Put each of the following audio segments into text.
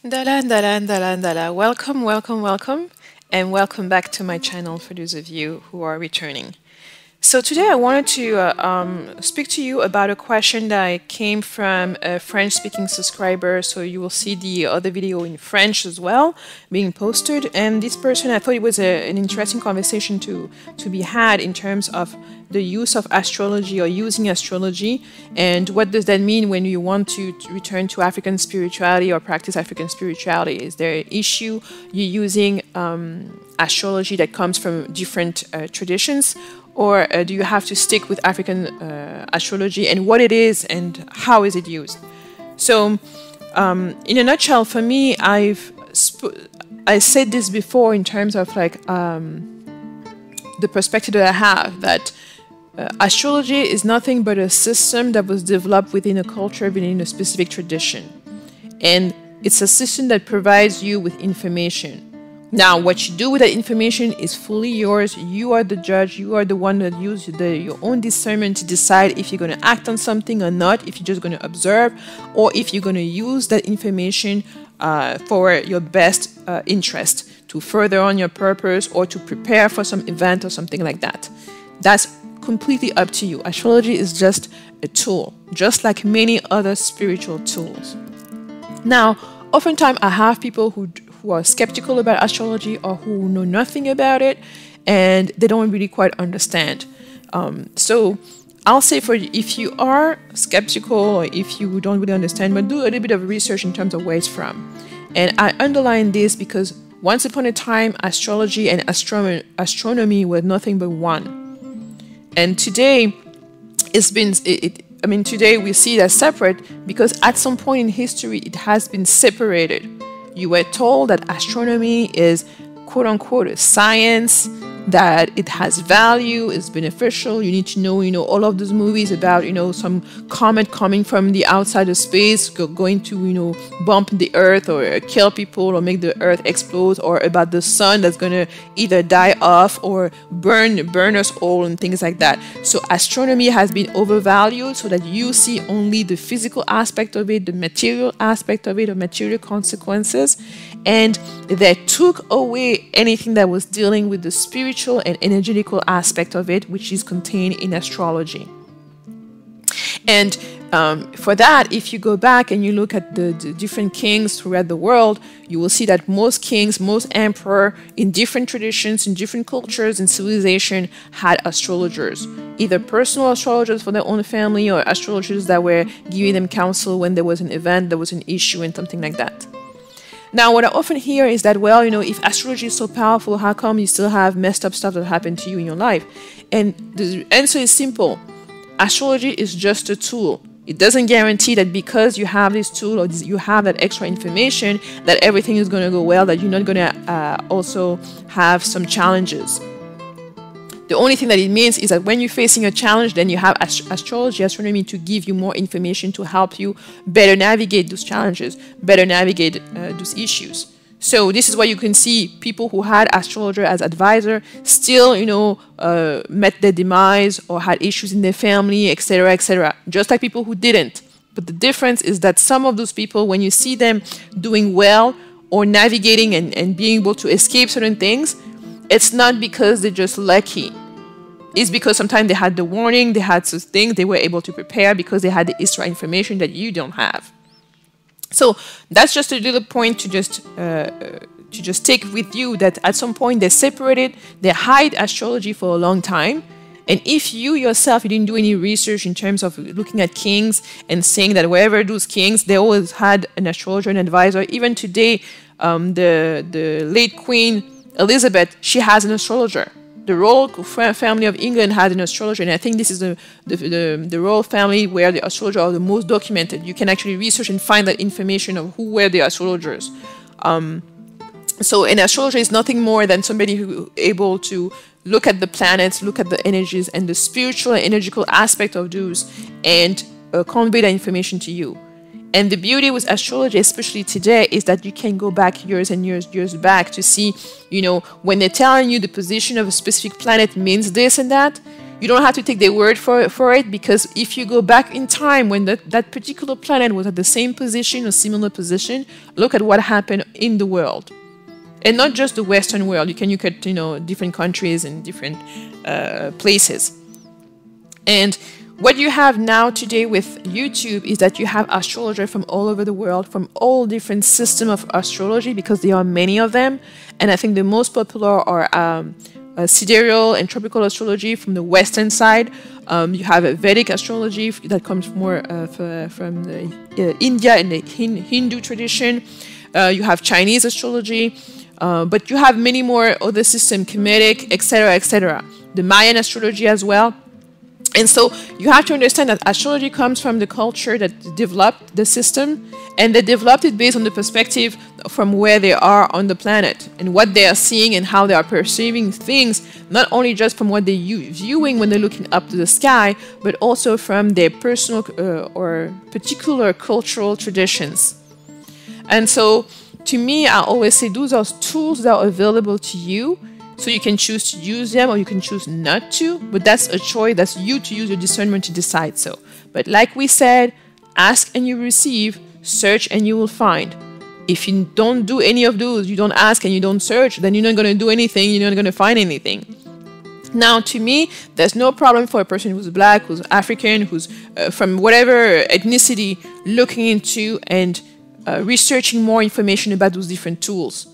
Dala. Welcome, welcome, welcome, and welcome back to my channel for those of you who are returning. So today I wanted to speak to you about a question that came from a French-speaking subscriber. So you will see the other video in French as well being posted. And this person, I thought it was an interesting conversation to be had in terms of the use of astrology or using astrology, and what does that mean when you want to return to African spirituality or practice African spirituality. Is there an issue you're using astrology that comes from different traditions, or do you have to stick with African astrology, and what it is and how is it used? So in a nutshell, for me, I said this before in terms of like the perspective that I have, that astrology is nothing but a system that was developed within a culture, within a specific tradition. And it's a system that provides you with information. Now, what you do with that information is fully yours. You are the judge. You are the one that uses your own discernment to decide if you're going to act on something or not, if you're just going to observe, or if you're going to use that information for your best interest, to further on your purpose or to prepare for some event or something like that. That's completely up to you. Astrology is just a tool, just like many other spiritual tools. Now, oftentimes I have people who are skeptical about astrology or who know nothing about it, and they don't really quite understand. So I'll say, for if you are skeptical or if you don't really understand, but do a little bit of research in terms of where it's from. And I underline this because once upon a time, astrology and astronomy were nothing but one. And today, today we see it as separate because at some point in history, it has been separated. You were told that astronomy is quote unquote a science, that it has value, is beneficial. You need to know, all of those movies about, some comet coming from the outside of space, going to, bump the earth or kill people or make the earth explode, or about the sun that's going to either die off or burn us all and things like that. So astronomy has been overvalued so that you see only the physical aspect of it, the material aspect of it, or material consequences. And they took away anything that was dealing with the spiritual and energetical aspect of it, which is contained in astrology. And for that, if you go back and you look at the different kings throughout the world, you will see that most kings, most emperors in different traditions, in different cultures and civilization had astrologers, either personal astrologers for their own family or astrologers that were giving them counsel when there was an event, there was an issue and something like that. Now, what I often hear is that, well, if astrology is so powerful, how come you still have messed up stuff that happened to you in your life? And the answer is simple. Astrology is just a tool. It doesn't guarantee that because you have this tool or you have that extra information that everything is going to go well, that you're not going to also have some challenges. The only thing that it means is that when you're facing a challenge, then you have astrology, astronomy to give you more information to help you better navigate those challenges, better navigate those issues. So this is why you can see people who had astrologer as advisor still, met their demise or had issues in their family, etc., etc., just like people who didn't. But the difference is that some of those people, when you see them doing well or navigating and being able to escape certain things, it's not because they're just lucky. It's because sometimes they had the warning, they had some things, they were able to prepare because they had the extra information that you don't have. So that's just a little point to just take with you, that at some point they separated, they hide astrology for a long time. And if you yourself, you didn't do any research in terms of looking at kings and saying that wherever those kings, they always had an astrologer and advisor. Even today, the late Queen Elizabeth, she has an astrologer. The royal family of England had an astrologer, and I think this is the royal family where the astrologers are the most documented. You can actually research and find that information of who were the astrologers. So an astrologer is nothing more than somebody who is able to look at the planets, look at the energies and the spiritual and energetical aspect of those, and convey that information to you. And the beauty with astrology, especially today, is that you can go back years and years back to see, when they're telling you the position of a specific planet means this and that, You don't have to take their word for it, because if you go back in time when that particular planet was at the same position or similar position, look at what happened in the world. And not just the Western world. You can look at, different countries and different places. And what you have now today with YouTube is that you have astrologers from all over the world, from all different systems of astrology, because there are many of them. And I think the most popular are sidereal and tropical astrology from the Western side. You have a Vedic astrology that comes more from India and the Hindu tradition. You have Chinese astrology. But you have many more other systems, Kemetic, etc., etc. The Mayan astrology as well. And so you have to understand that astrology comes from the culture that developed the system, and they developed it based on the perspective from where they are on the planet and what they are seeing and how they are perceiving things, not only just from what they're viewing when they're looking up to the sky, but also from their personal or particular cultural traditions. And so to me, I always say those are tools that are available to you. So you can choose to use them or you can choose not to, but that's a choice. That's you to use your discernment to decide so. But like we said, ask and you receive, search and you will find. If you don't do any of those, you don't ask and you don't search, then you're not going to do anything, you're not going to find anything. Now, to me, there's no problem for a person who's black, who's African, who's from whatever ethnicity, looking into and researching more information about those different tools.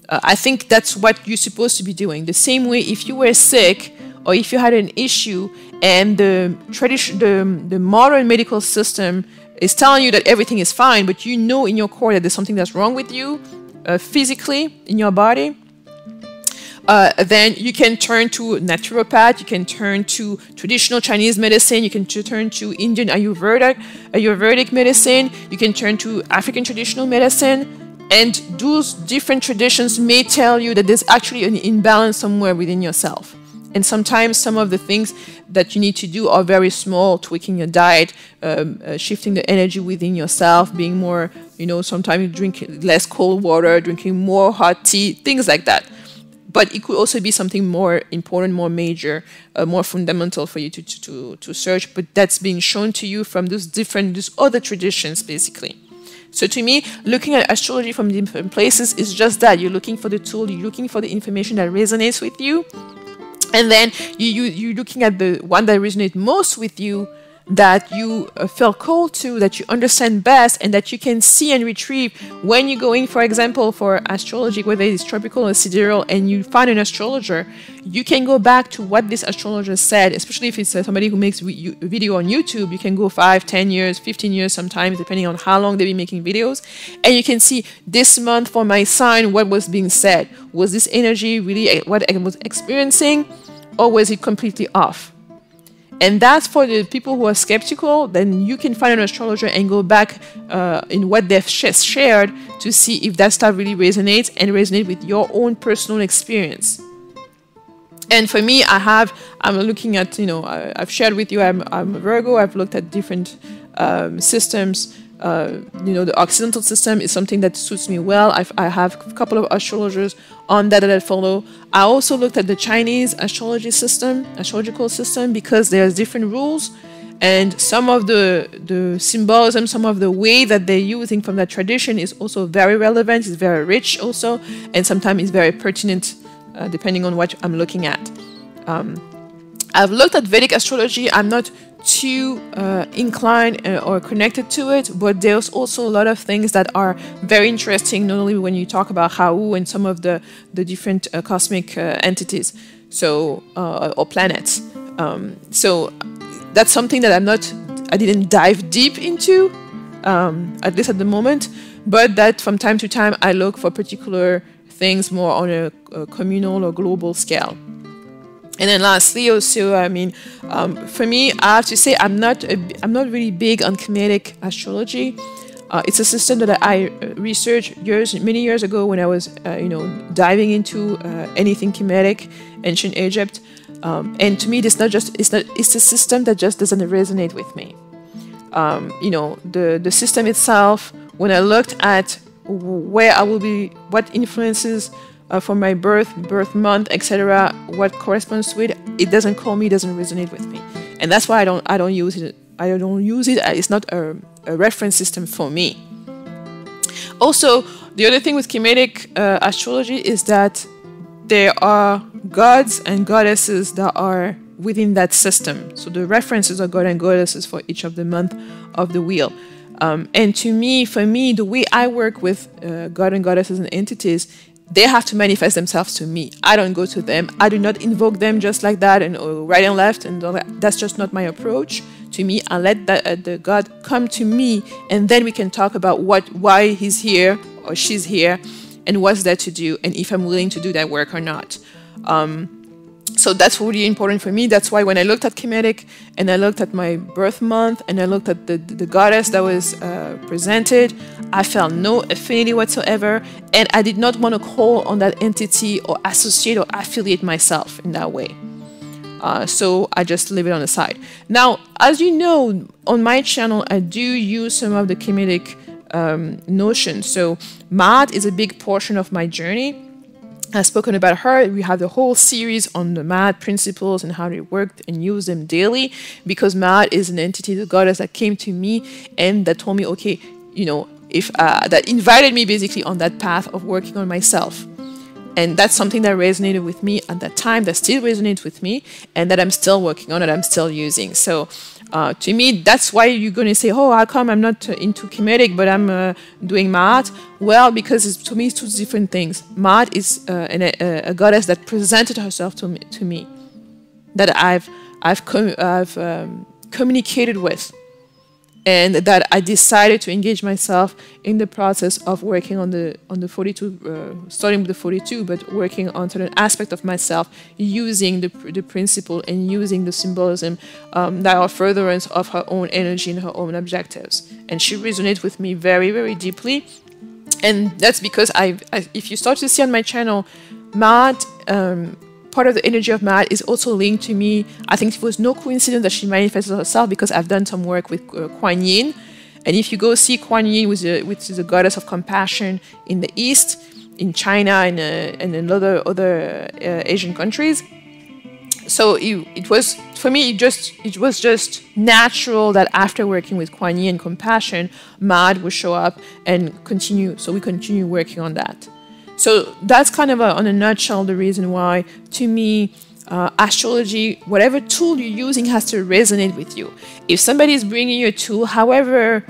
I think that's what you're supposed to be doing. The same way if you were sick or if you had an issue and the modern medical system is telling you that everything is fine, but you know in your core that there's something that's wrong with you physically in your body, then you can turn to naturopath, you can turn to traditional Chinese medicine, you can turn to Indian Ayurvedic medicine, you can turn to African traditional medicine. And those different traditions may tell you that there's actually an imbalance somewhere within yourself. And sometimes some of the things that you need to do are very small, tweaking your diet, shifting the energy within yourself, being more, sometimes you drink less cold water, drinking more hot tea, things like that. But it could also be something more important, more major, more fundamental for you to search. But that's being shown to you from those other traditions, basically. So to me, looking at astrology from different places is just that. You're looking for the tool, you're looking for the information that resonates with you. And then you're looking at the one that resonates most with you, that you feel called to, that you understand best, and that you can see and retrieve when you're going, for example, for astrology, whether it's tropical or sidereal, and you find an astrologer, you can go back to what this astrologer said, especially if it's somebody who makes video on YouTube. You can go 5, 10 years, 15 years sometimes, depending on how long they've been making videos, and you can see this month for my sign, what was being said. Was this energy really what I was experiencing, or was it completely off? And that's for the people who are skeptical. Then you can find an astrologer and go back in what they've shared to see if that stuff really resonates and resonate with your own personal experience. And for me, I'm looking at, I've shared with you, I'm a Virgo. I've looked at different systems. The Occidental system is something that suits me well. I have a couple of astrologers on that I follow. I also looked at the Chinese astrological system, because there's different rules, and some of the symbolism, some of the way that they're using from that tradition is also very relevant, it's very rich also, and sometimes it's very pertinent depending on what I'm looking at. I've looked at Vedic astrology. I'm not too inclined or connected to it, but there's also a lot of things that are very interesting, not only when you talk about Rahu and some of the different cosmic entities, or planets. So that's something that I didn't dive deep into, at least at the moment, but that from time to time I look for particular things more on a communal or global scale. And then lastly, also, for me, I have to say I'm not really big on Kemetic astrology. It's a system that I researched many years ago when I was, diving into anything Kemetic, ancient Egypt. And to me, it's a system that just doesn't resonate with me. The system itself, when I looked at where I will be, what influences for my birth month, etc., what corresponds to it, it doesn't call me, doesn't resonate with me, and that's why I don't use it. I don't use it. It's not a reference system for me. Also, the other thing with Kemetic astrology is that there are gods and goddesses that are within that system. So the references are god and goddesses for each of the month of the wheel. And for me, the way I work with god and goddesses and entities, they have to manifest themselves to me. I don't go to them. I do not invoke them just like that and right and left and all that. That's just not my approach. To me, I let the god come to me, and then we can talk about why he's here or she's here, and what's there to do, and if I'm willing to do that work or not. So that's really important for me. That's why when I looked at Kemetic and I looked at my birth month and I looked at the goddess that was presented, I felt no affinity whatsoever, and I did not want to call on that entity or associate or affiliate myself in that way. So I just leave it on the side. Now, as you know, on my channel, I do use some of the Kemetic notions. So Maat is a big portion of my journey. I've spoken about her. We have the whole series on the Maat principles and how they work and use them daily, because Maat is an entity, the goddess that came to me and that told me, okay, if that invited me basically on that path of working on myself. And that's something that resonated with me at that time, that still resonates with me, and that I'm still working on, that I'm still using. So to me, that's why you're going to say, oh, how come I'm not into Kemetic, but I'm doing Maat? Well, because to me, it's two different things. Maat is a goddess that presented herself to me, that I've communicated with, and that I decided to engage myself in the process of working on the 42, starting with the 42, but working on certain aspect of myself, using the principle and using the symbolism that are furtherance of her own energy and her own objectives. And she resonates with me very, very deeply. And that's because if you start to see on my channel, Maat, part of the energy of Maat is also linked to me. I think it was no coincidence that she manifested herself, because I've done some work with Kuan Yin. And if you go see Kuan Yin, which is a goddess of compassion in the East, in China and in other Asian countries. So it was, for me, it was just natural that after working with Kuan Yin and compassion, Maat would show up and continue. So we continue working on that. So that's kind of on a nutshell the reason why, to me, astrology, whatever tool you're using, has to resonate with you. If somebody is bringing you a tool, however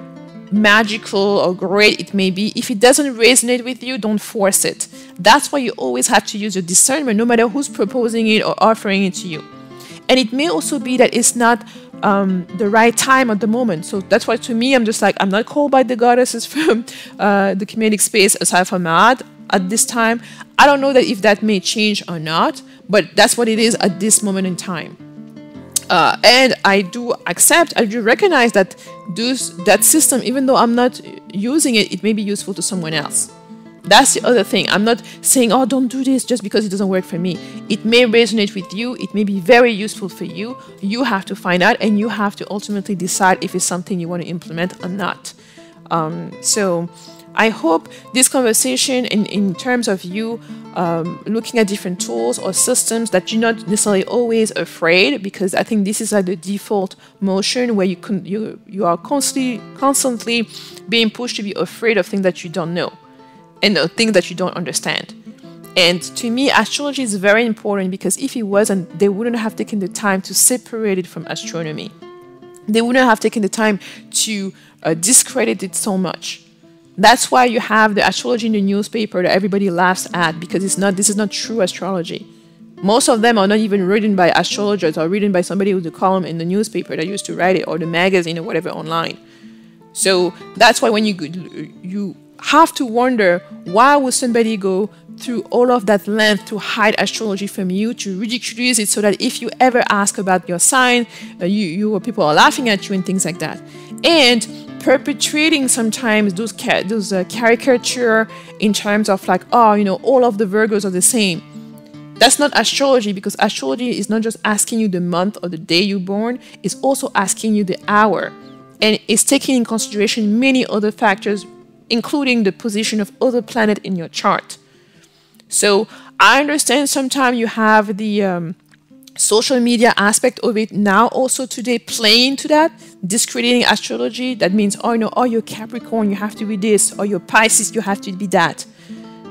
magical or great it may be, if it doesn't resonate with you, don't force it. That's why you always have to use your discernment, no matter who's proposing it or offering it to you. And it may also be that it's not the right time at the moment. So that's why, to me, I'm just like, I'm not called by the goddesses from the Kemetic space aside from Maat at this time. I don't know that if that may change or not, but that's what it is at this moment in time. And I do recognize that that system, even though I'm not using it, it may be useful to someone else. That's the other thing. I'm not saying, oh, don't do this just because it doesn't work for me. It may resonate with you. It may be very useful for you. You have to find out, and you have to ultimately decide if it's something you want to implement or not. So I hope this conversation in terms of you looking at different tools or systems, that you're not necessarily always afraid, because I think this is like the default motion where you are constantly being pushed to be afraid of things that you don't know and things that you don't understand. And to me, astrology is very important, because if it wasn't, they wouldn't have taken the time to separate it from astronomy. They wouldn't have taken the time to discredit it so much. That's why you have the astrology in the newspaper that everybody laughs at, because this is not true astrology. Most of them are not even written by astrologers, or written by somebody with a column in the newspaper that used to write it, or the magazine or whatever online. So that's why when you have to wonder, why would somebody go through all of that length to hide astrology from you, to ridiculous it, so that if you ever ask about your sign, people are laughing at you and things like that. And perpetrating sometimes those caricature in terms of like, oh, all of the Virgos are the same. That's not astrology, because astrology is not just asking you the month or the day you're born, it's also asking you the hour. And it's taking in consideration many other factors, including the position of other planets in your chart. So I understand sometimes you have the social media aspect of it now also today playing to that, discrediting astrology. That means, oh, no, oh, you're Capricorn, you have to be this, or you're Pisces, you have to be that.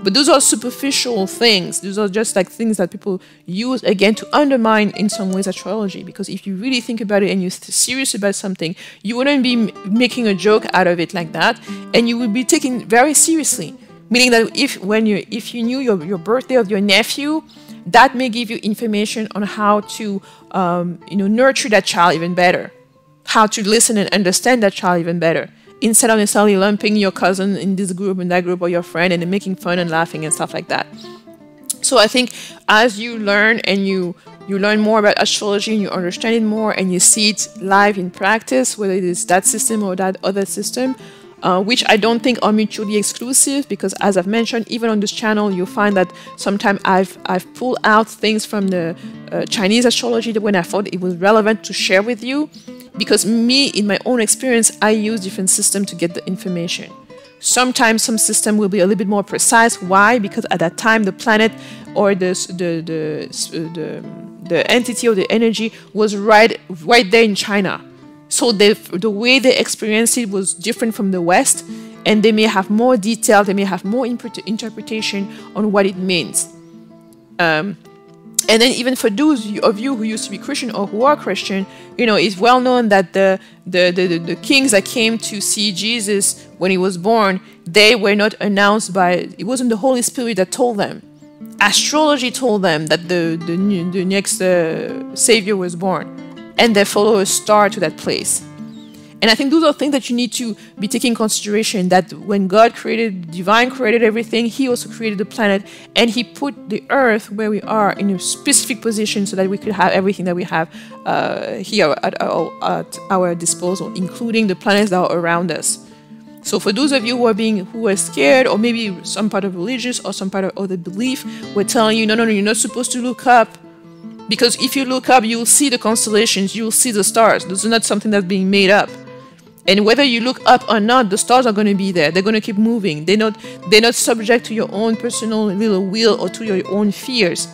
But those are superficial things. Those are just like things that people use, again, to undermine in some ways astrology. Because if you really think about it and you're serious about something, you wouldn't be making a joke out of it like that, and you would be taken very seriously. Meaning that if you knew your birthday of your nephew, that may give you information on how to nurture that child even better, how to listen and understand that child even better, instead of necessarily lumping your cousin in this group and that group, or your friend, and then making fun and laughing and stuff like that. So I think as you learn and you learn more about astrology and you understand it more and you see it live in practice, whether it is that system or that other system, which I don't think are mutually exclusive, because as I've mentioned, even on this channel, you'll find that sometimes I've pulled out things from the Chinese astrology that when I thought it was relevant to share with you. Because me, in my own experience, I use different systems to get the information. Sometimes some system will be a little bit more precise. Why? Because at that time, the planet or the entity or the energy was right there in China. So the way they experienced it was different from the West, and they may have more detail, they may have more interpretation on what it means. And then even for those of you who used to be Christian or who are Christian, it's well known that the kings that came to see Jesus when he was born, they were not announced by, it wasn't the Holy Spirit that told them. Astrology told them that the next Savior was born, and they follow a star to that place. And I think those are things that you need to be taking in consideration, that when God divine created everything, he also created the planet, and he put the earth where we are in a specific position so that we could have everything that we have here at our disposal, including the planets that are around us. So for those of you who are scared, or maybe some part of religious or some part of other belief, we're telling you, no, you're not supposed to look up. Because if you look up, you'll see the constellations, you'll see the stars. This is not something that's being made up. And whether you look up or not, the stars are going to be there. They're going to keep moving. They're not subject to your own personal little will or to your own fears.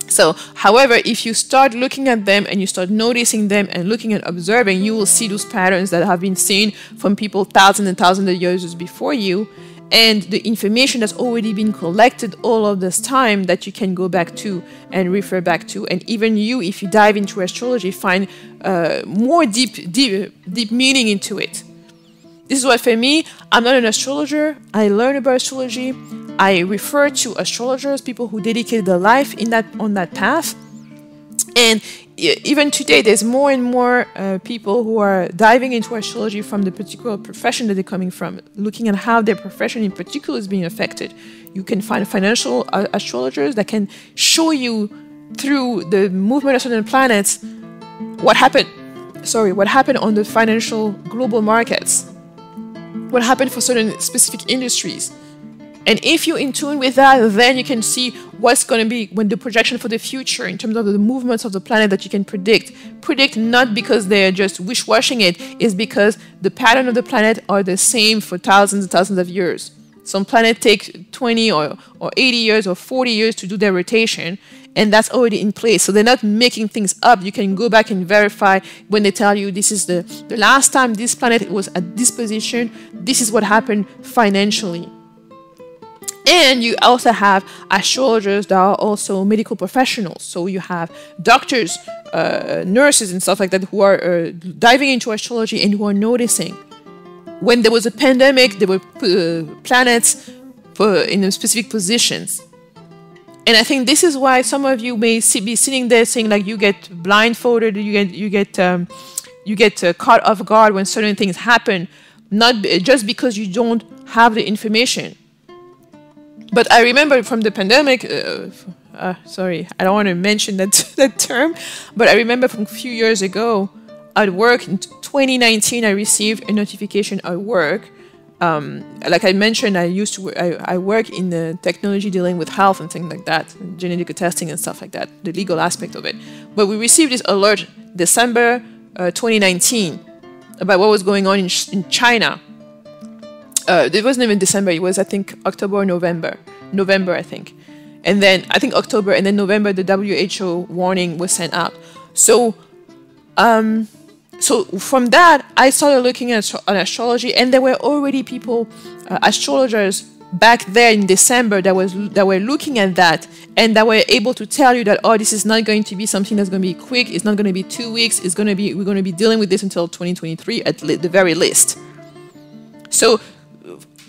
So, however, if you start looking at them and you start noticing them and looking and observing, you will see those patterns that have been seen from people thousands and thousands of years before you, and the information that's already been collected all of this time that you can go back to and refer back to. And even you, if you dive into astrology, find more deep meaning into it. This is why for me, I'm not an astrologer. I learn about astrology. I refer to astrologers, people who dedicated their life on that path. And even today, there's more and more people who are diving into astrology from the particular profession that they're coming from, looking at how their profession in particular is being affected. You can find financial astrologers that can show you through the movement of certain planets what happened on the financial global markets, what happened for certain specific industries. And if you're in tune with that, then you can see what's going to be when the projection for the future in terms of the movements of the planet that you can predict. Predict not because they're just wish-washing it, is because the pattern of the planet are the same for thousands and thousands of years. Some planets take 20 or 80 years or 40 years to do their rotation, and that's already in place. So they're not making things up. You can go back and verify when they tell you this is the last time this planet was at this position, this is what happened financially. And you also have astrologers that are also medical professionals. So you have doctors, nurses and stuff like that who are diving into astrology and who are noticing. When there was a pandemic, there were planets in specific positions. And I think this is why some of you may be sitting there saying like you get blindfolded, you get caught off guard when certain things happen, not just because you don't have the information. But I remember from the pandemic, sorry, I don't want to mention that term, but I remember from a few years ago at work in 2019, I received a notification at work. Like I mentioned, I work in the technology dealing with health and things like that, genetic testing and stuff like that, the legal aspect of it. But we received this alert December 2019 about what was going on in China. It wasn't even December, it was I think October or November. November, I think. And then I think October, and then November, the WHO warning was sent out. So, so from that, I started looking at astrology, and there were already people, astrologers back there in December that were looking at that, and that were able to tell you that, oh, this is not going to be something that's going to be quick. It's not going to be 2 weeks. We're going to be dealing with this until 2023 at the very least. So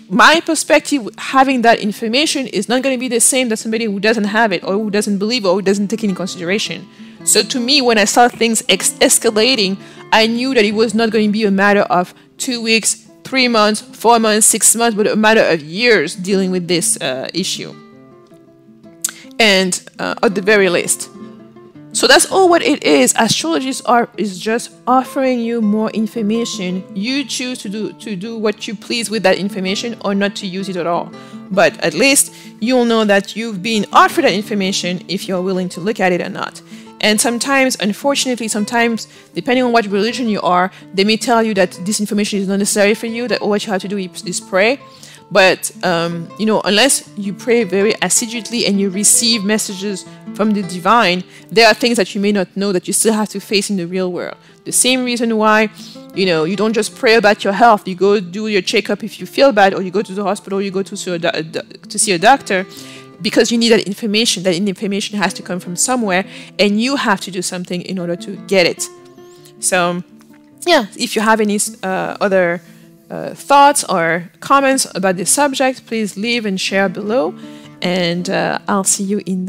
my perspective, having that information, is not going to be the same as somebody who doesn't have it, or who doesn't believe, or who doesn't take it in consideration. So to me, when I saw things escalating, I knew that it was not going to be a matter of 2 weeks, 3 months, 4 months, 6 months, but a matter of years dealing with this issue. And at the very least. So that's all what it is. Astrology is just offering you more information. You choose to do what you please with that information, or not to use it at all. But at least you'll know that you've been offered that information if you're willing to look at it or not. And sometimes, unfortunately, depending on what religion you are, they may tell you that this information is not necessary for you, that all what you have to do is pray. But, you know, unless you pray very assiduously and you receive messages from the divine, there are things that you may not know that you still have to face in the real world. The same reason why, you know, you don't just pray about your health. You go do your checkup if you feel bad, or you go to the hospital, or you go to see a doctor, because you need that information. That information has to come from somewhere, and you have to do something in order to get it. So, yeah, if you have any other thoughts or comments about this subject, please leave and share below, and I'll see you in